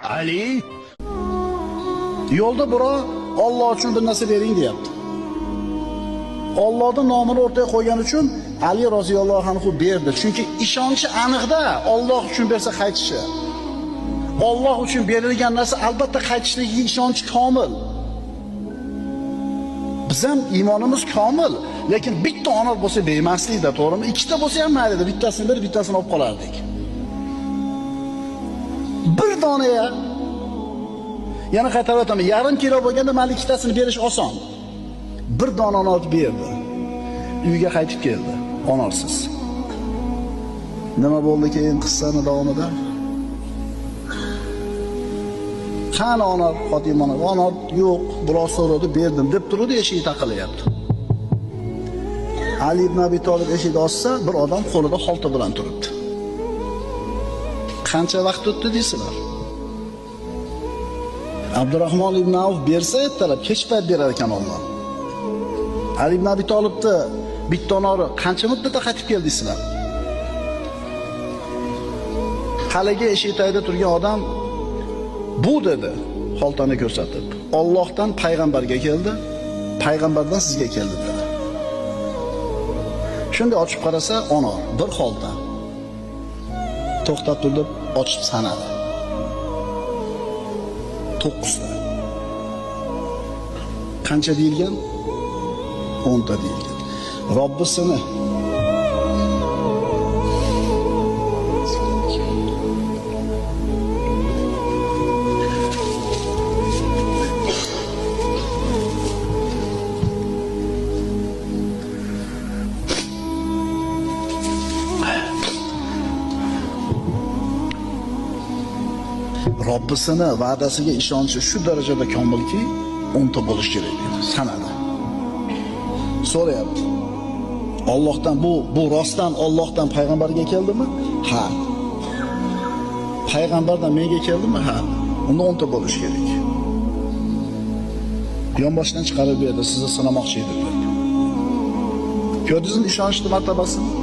Ali yo'lda biro Alloh uchun bir narsa bering deyapti. Allohning nomini o'rtaga qo'ygan uchun Ali roziyallohu anhu berdi. Chunki ishonchi aniqda Alloh uchun bersa qaytishi. Alloh uchun berilgan narsa albatta qaytishligiga ishonchi komil. Biz ham iymonimiz komil, lekin bitta ona bo'lsa bermaslikda, to'g'rimi? Ikkita bo'lsa ham mayli, bittasini berib, bittasini olib qolardik. Bir dona ya. Yana qaytarib o'taman, yarim kilo bo'lganda mayli ikkitasini berish oson. Bir dona olib berdi. Uyga qaytib keldi, onasiz. Nima bo'ldi keyin qissani davomida? Qani ona Fotimani? Ona yo'q, biroz so'radi, berdim deb turdi, eshik taqilyapti. Ali ibn Abi Talib eshikni ochsa, bir odam qo'lida xolta bilan turibdi. Qancha vaqt o'tdi deysizlar? Abdurrahmon ibn Avf bersa ertalab, kech payt berar ekan Alloh. Ali ibn Abi Talibni bitta onori qancha muddatda qaytib keldingizlar? Haligi eshik tagida turgan odam bu dedi, xoltani ko'rsatib. Allohdan payg'ambarga keldi, payg'ambardan sizga keldi dedi. Shunda ochib qarasa, onor, bir xolta. To'xtab turib, ochib sanadi. 9 ta. Qancha deyilgan? 10 ta deyilgan. Robbisini Robbisini va'dasiga ishonchi shu darajada komilki, 10 ta bo'lish kerak dedi. Sanadi. So'rayapti. Allohdan bu rostdan Allohdan payg'ambarga keldimi? Ha. Payg'ambardan menga keldimi? Ha. Unda 10 ta bo'lish kerak. Yonboshdan chiqarib berdi, sizni sinamoqchi edi. Ko'rdingizmi ishonchni martabasini?